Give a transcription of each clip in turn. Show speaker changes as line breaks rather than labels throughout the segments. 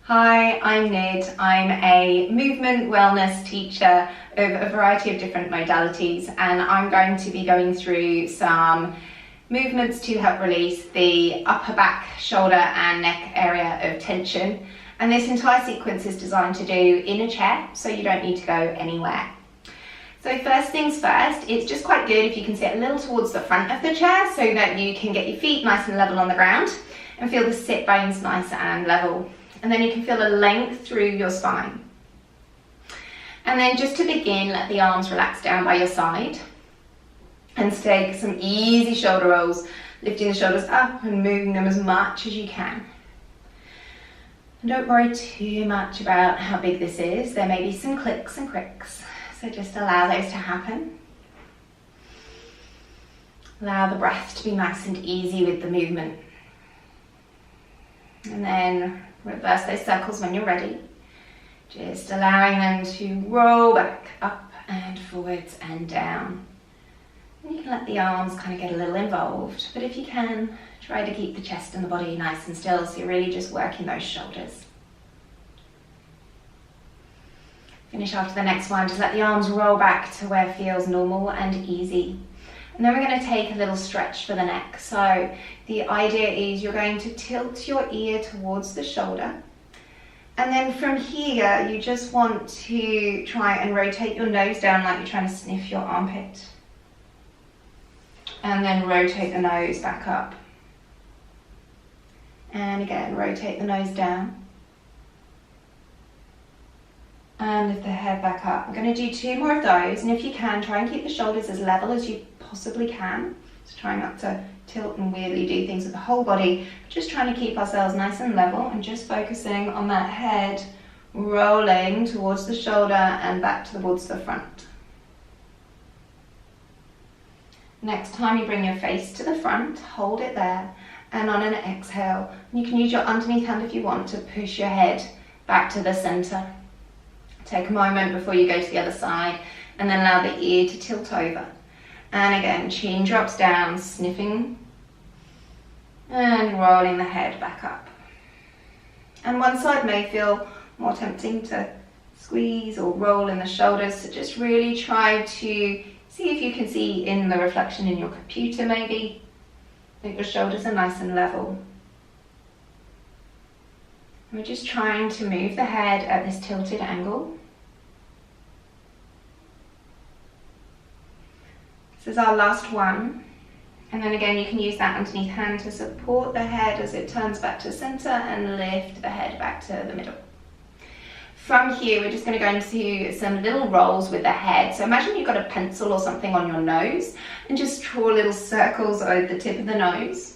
Hi, I'm Nid. I'm a movement wellness teacher of a variety of different modalities, and I'm going to be going through some movements to help release the upper back, shoulder and neck area of tension. And this entire sequence is designed to do in a chair, so you don't need to go anywhere. So first things first, it's just quite good if you can sit a little towards the front of the chair so that you can get your feet nice and level on the ground and feel the sit bones nice and level. And then you can feel a length through your spine. And then just to begin, let the arms relax down by your side and take some easy shoulder rolls, lifting the shoulders up and moving them as much as you can. And don't worry too much about how big this is. There may be some clicks and cricks, so just allow those to happen. Allow the breath to be nice and easy with the movement. And then reverse those circles when you're ready. Just allowing them to roll back up and forwards and down. And you can let the arms kind of get a little involved, but if you can, try to keep the chest and the body nice and still, so you're really just working those shoulders. Finish after the next one, just let the arms roll back to where it feels normal and easy. And then we're going to take a little stretch for the neck. So the idea is you're going to tilt your ear towards the shoulder. And then from here, you just want to try and rotate your nose down like you're trying to sniff your armpit. And then rotate the nose back up. And again, rotate the nose down. And lift the head back up. I'm going to do 2 more of those, and if you can, try and keep the shoulders as level as you possibly can. So try not to tilt and weirdly do things with the whole body, but just trying to keep ourselves nice and level and just focusing on that head rolling towards the shoulder and back towards the front. Next time you bring your face to the front, hold it there, and on an exhale, you can use your underneath hand if you want to push your head back to the center. Take a moment before you go to the other side and then allow the ear to tilt over. And again, chin drops down, sniffing and rolling the head back up. And one side may feel more tempting to squeeze or roll in the shoulders, so just really try to see if you can see in the reflection in your computer maybe that your shoulders are nice and level. We're just trying to move the head at this tilted angle. This is our last one. And then again, you can use that underneath hand to support the head as it turns back to center and lift the head back to the middle. From here, we're just going to go into some little rolls with the head. So imagine you've got a pencil or something on your nose and just draw little circles over the tip of the nose.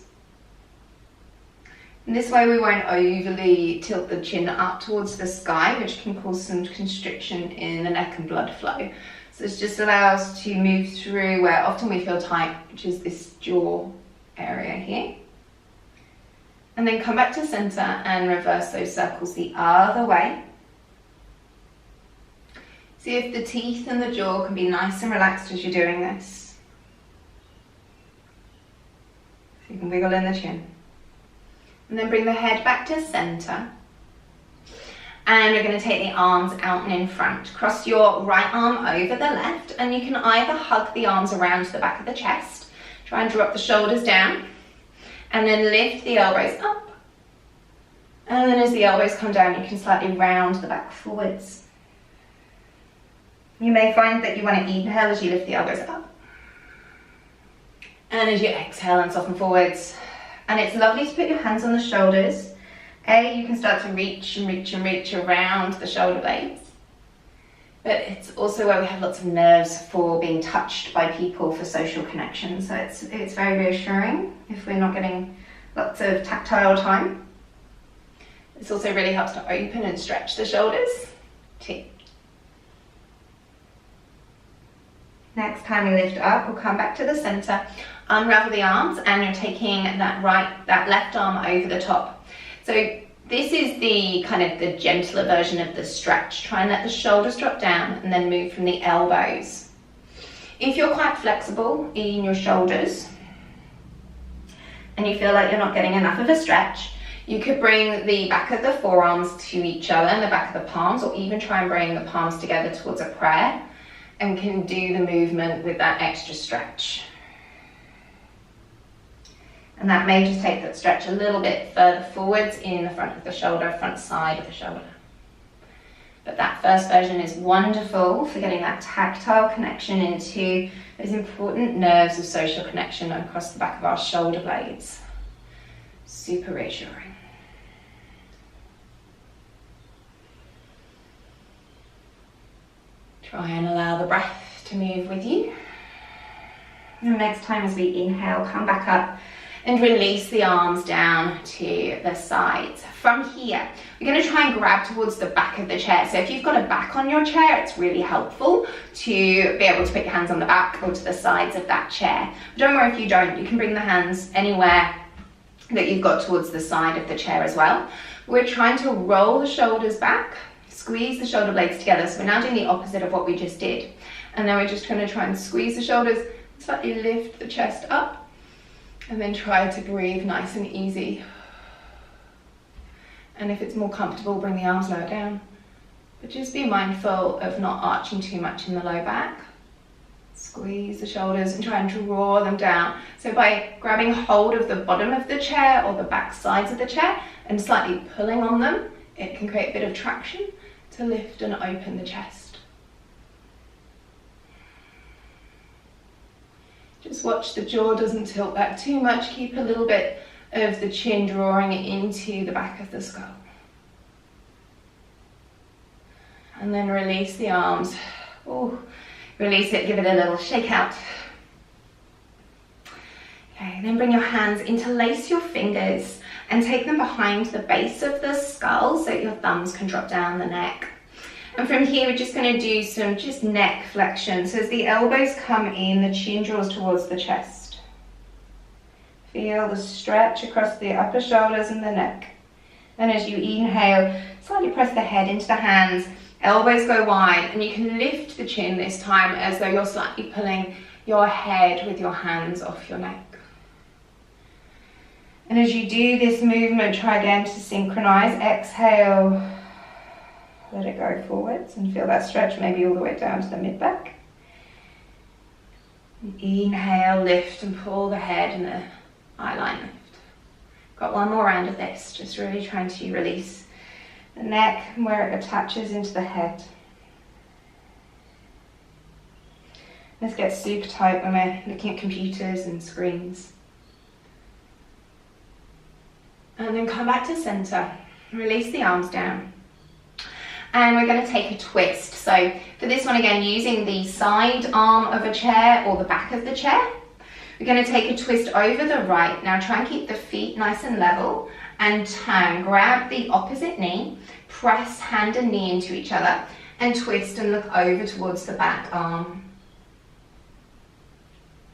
And this way we won't overly tilt the chin up towards the sky, which can cause some constriction in the neck and blood flow. So this just allows us to move through where often we feel tight, which is this jaw area here. And then come back to center and reverse those circles the other way. See if the teeth and the jaw can be nice and relaxed as you're doing this. So you can wiggle in the chin. And then bring the head back to center. And we're going to take the arms out and in front. Cross your right arm over the left, and you can either hug the arms around the back of the chest, try and drop the shoulders down, and then lift the elbows up. And then as the elbows come down, you can slightly round the back forwards. You may find that you want to inhale as you lift the elbows up. And as you exhale and soften forwards. And it's lovely to put your hands on the shoulders. You can start to reach and reach and reach around the shoulder blades. But it's also where we have lots of nerves for being touched by people for social connection. So it's very reassuring if we're not getting lots of tactile time. This also really helps to open and stretch the shoulders too. Next time we lift up, we'll come back to the center, unravel the arms, and you're taking that left arm over the top. So this is the kind of the gentler version of the stretch. Try and let the shoulders drop down and then move from the elbows. If you're quite flexible in your shoulders and you feel like you're not getting enough of a stretch, You could bring the back of the forearms to each other and the back of the palms, or even try and bring the palms together towards a prayer, and can do the movement with that extra stretch. And that may just take that stretch a little bit further forwards in the front of the shoulder, front side of the shoulder. But that first version is wonderful for getting that tactile connection into those important nerves of social connection across the back of our shoulder blades. Super reassuring. Try and allow the breath to move with you. And next time as we inhale, come back up and release the arms down to the sides. From here, we're going to try and grab towards the back of the chair. So if you've got a back on your chair, it's really helpful to be able to put your hands on the back or to the sides of that chair. But don't worry if you don't, you can bring the hands anywhere that you've got towards the side of the chair as well. We're trying to roll the shoulders back, squeeze the shoulder blades together. So we're now doing the opposite of what we just did. And then we're just going to try and squeeze the shoulders, slightly lift the chest up, and then try to breathe nice and easy. And if it's more comfortable, bring the arms lower down. But just be mindful of not arching too much in the low back. Squeeze the shoulders and try and draw them down. So by grabbing hold of the bottom of the chair or the back sides of the chair and slightly pulling on them, it can create a bit of traction to lift and open the chest. Just watch the jaw doesn't tilt back too much. Keep a little bit of the chin drawing into the back of the skull. And then release the arms. Ooh, release it, give it a little shake out. Okay, then bring your hands, interlace your fingers and take them behind the base of the skull so your thumbs can drop down the neck. And from here, we're just going to do some just neck flexion. So as the elbows come in, the chin draws towards the chest. Feel the stretch across the upper shoulders and the neck. And as you inhale, slightly press the head into the hands, elbows go wide, and you can lift the chin this time as though you're slightly pulling your head with your hands off your neck. And as you do this movement, try again to synchronize. Exhale. Let it go forwards and feel that stretch maybe all the way down to the mid-back. Inhale, lift and pull the head and the eyeline lift. Got one more round of this, just really trying to release the neck and where it attaches into the head. This gets super tight when we're looking at computers and screens. And then come back to center, release the arms down. And we're going to take a twist. So for this one again, using the side arm of a chair or the back of the chair, we're going to take a twist over the right. Now try and keep the feet nice and level and turn. Grab the opposite knee, press hand and knee into each other and twist and look over towards the back arm.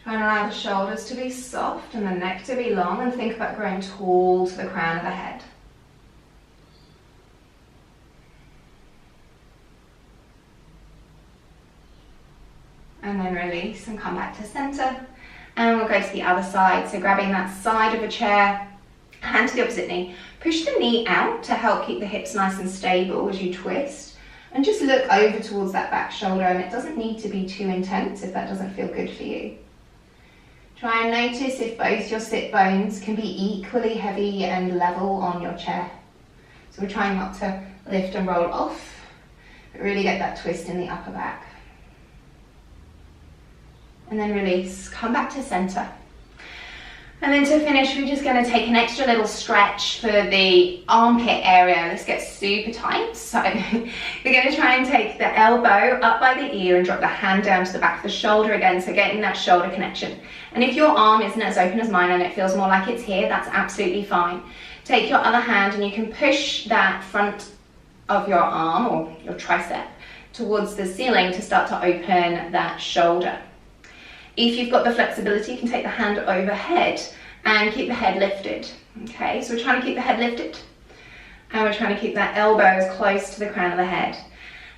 Try and allow the shoulders to be soft and the neck to be long, and think about growing tall to the crown of the head. And then release and come back to center. And we'll go to the other side. So grabbing that side of a chair, hand to the opposite knee. Push the knee out to help keep the hips nice and stable as you twist. And just look over towards that back shoulder, and it doesn't need to be too intense if that doesn't feel good for you. Try and notice if both your sit bones can be equally heavy and level on your chair. So we're trying not to lift and roll off, but really get that twist in the upper back. And then release, come back to center. And then to finish, we're just going to take an extra little stretch for the armpit area. This gets super tight, so we're going to try and take the elbow up by the ear and drop the hand down to the back of the shoulder again, so getting that shoulder connection. And if your arm isn't as open as mine and it feels more like it's here, that's absolutely fine. Take your other hand and you can push that front of your arm or your tricep towards the ceiling to start to open that shoulder. If you've got the flexibility, you can take the hand overhead and keep the head lifted. Okay, so we're trying to keep the head lifted and we're trying to keep that elbow as close to the crown of the head.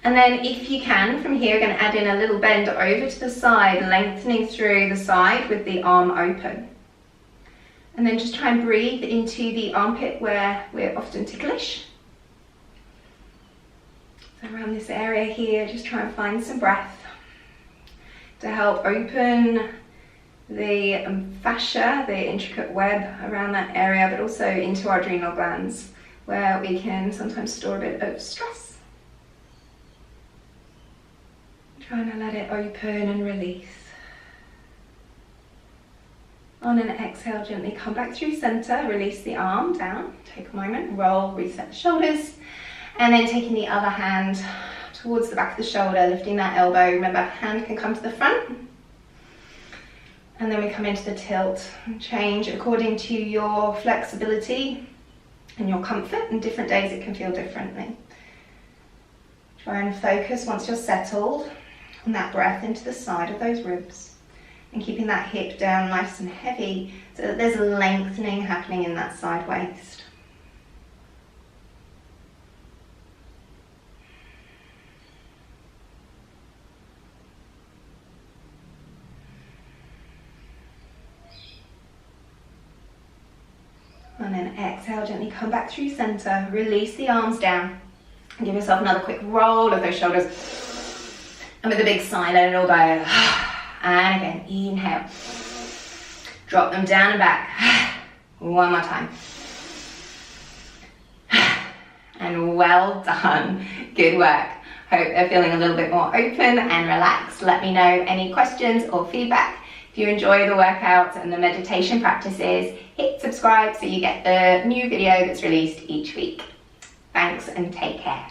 And then if you can, from here, we're going to add in a little bend over to the side, lengthening through the side with the arm open. And then just try and breathe into the armpit where we're often ticklish. So around this area here, just try and find some breath to help open the fascia, the intricate web around that area, but also into our adrenal glands, where we can sometimes store a bit of stress. Trying to let it open and release. On an exhale, gently come back through center, release the arm down, take a moment, roll, reset the shoulders, and then taking the other hand towards the back of the shoulder, lifting that elbow. Remember, hand can come to the front. And then we come into the tilt and change according to your flexibility and your comfort, and different days it can feel differently. Try and focus once you're settled on that breath into the side of those ribs. And keeping that hip down nice and heavy so that there's a lengthening happening in that side waist. And then exhale, gently come back through center, release the arms down. And give yourself another quick roll of those shoulders. And with a big sigh, let it all go. And again, inhale. Drop them down and back. One more time. And well done. Good work. Hope they're feeling a little bit more open and relaxed. Let me know any questions or feedback. If you enjoy the workouts and the meditation practices, hit subscribe so you get the new video that's released each week. Thanks and take care.